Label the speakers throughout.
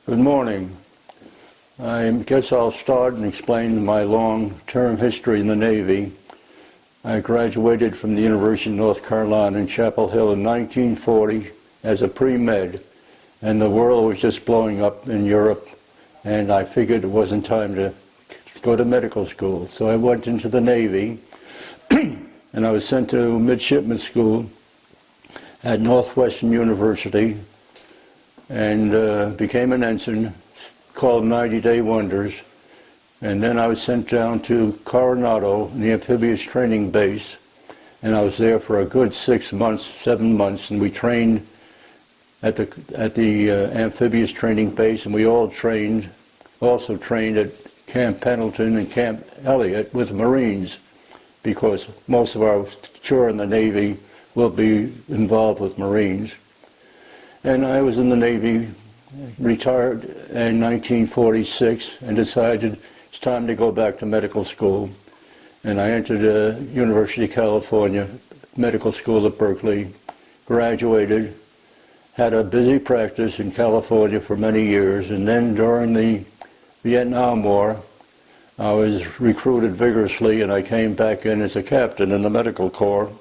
Speaker 1: Good morning. I guess I'll start and explain my long-term history in the Navy. I graduated from the University of North Carolina in Chapel Hill in 1940 as a pre-med, and the world was just blowing up in Europe, and I figured it wasn't time to go to medical school. So I went into the Navy, and I was sent to midshipman school at Northwestern University, and became an ensign, called 90-Day Wonders. And then I was sent down to Coronado, the amphibious training base, and I was there for a good 6 months, 7 months, and we trained at the amphibious training base, and we all also trained at Camp Pendleton and Camp Elliott with Marines, because most of our tour in the Navy will be involved with Marines. And I was in the Navy, retired in 1946, and decided it's time to go back to medical school. And I entered the University of California Medical School at Berkeley, graduated, had a busy practice in California for many years, and then during the Vietnam War, I was recruited vigorously, and I came back in as a captain in the Medical Corps.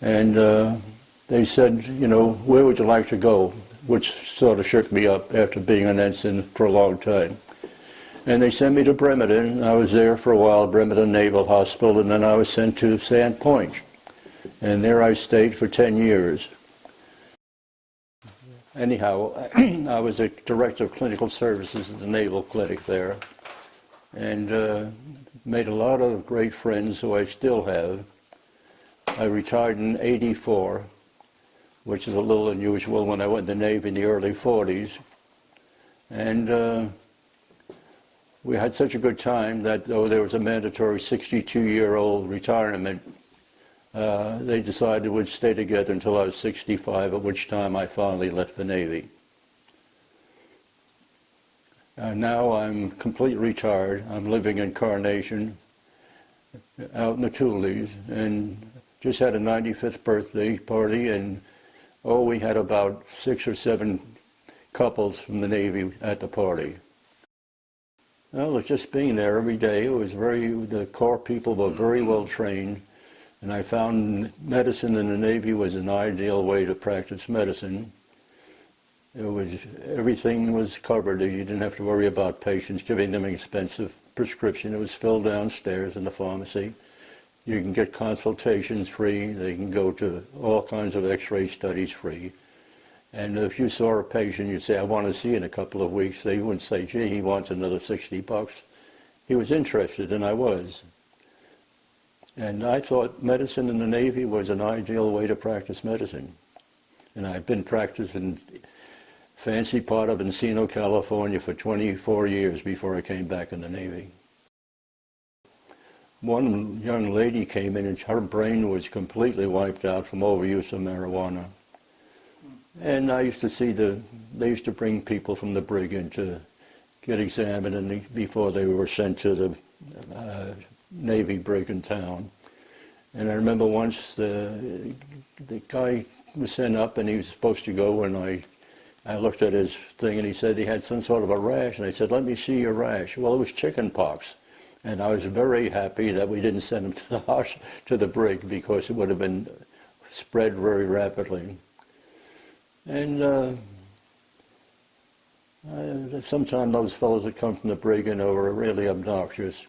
Speaker 1: And they said, you know, where would you like to go? Which sort of shook me up after being an ensign for a long time. And they sent me to Bremerton. I was there for a while, Bremerton Naval Hospital, and then I was sent to Sandpoint. And there I stayed for 10 years. Anyhow, I was a director of clinical services at the Naval Clinic there, and made a lot of great friends who I still have. I retired in '84, which is a little unusual when I went in the Navy in the early 40s. And we had such a good time that though there was a mandatory 62-year-old retirement, they decided we'd stay together until I was 65, at which time I finally left the Navy. Now I'm completely retired. I'm living in Carnation, out in the Tules, and just had a 95th birthday party, and we had about 6 or 7 couples from the Navy at the party. Well, it was just being there every day. It was the Corps people were very well trained, and I found medicine in the Navy was an ideal way to practice medicine. Everything was covered. You didn't have to worry about patients giving them an expensive prescription. It was filled downstairs in the pharmacy. You can get consultations free. They can go to all kinds of x-ray studies free. And if you saw a patient, you'd say, I want to see you in a couple of weeks. They wouldn't say, gee, he wants another $60. He was interested, and I was. And I thought medicine in the Navy was an ideal way to practice medicine. And I've been practicing fancy part of Encino, California for 24 years before I came back in the Navy. One young lady came in and her brain was completely wiped out from overuse of marijuana. And I used to see they used to bring people from the brig in to get examined before they were sent to the Navy brig in town. And I remember once the guy was sent up and he was supposed to go, and I looked at his thing and he said he had some sort of a rash, and I said, let me see your rash. Well, it was chicken pox. And I was very happy that we didn't send him to the brig, because it would have been spread very rapidly. And sometimes those fellows that come from the brig, were really obnoxious.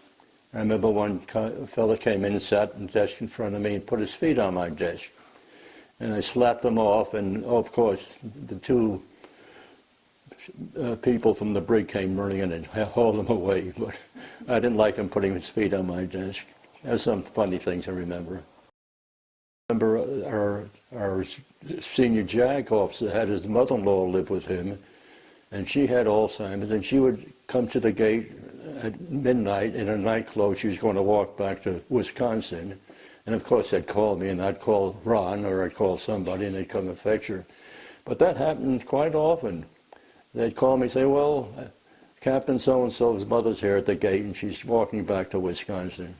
Speaker 1: I remember one fellow came in and sat at the desk in front of me and put his feet on my desk. And I slapped him off, and of course the 2 people from the brig came running in and hauled him away, but I didn't like him putting his feet on my desk. There's some funny things I remember. I remember our senior JAG officer had his mother-in-law live with him, and she had Alzheimer's, and she would come to the gate at midnight in her nightclothes. She was going to walk back to Wisconsin, and of course they'd call me, and I'd call Ron, or I'd call somebody, and they'd come and fetch her. But that happened quite often. They'd call me and say, well, Captain so-and-so's mother's here at the gate, and she's walking back to Wisconsin.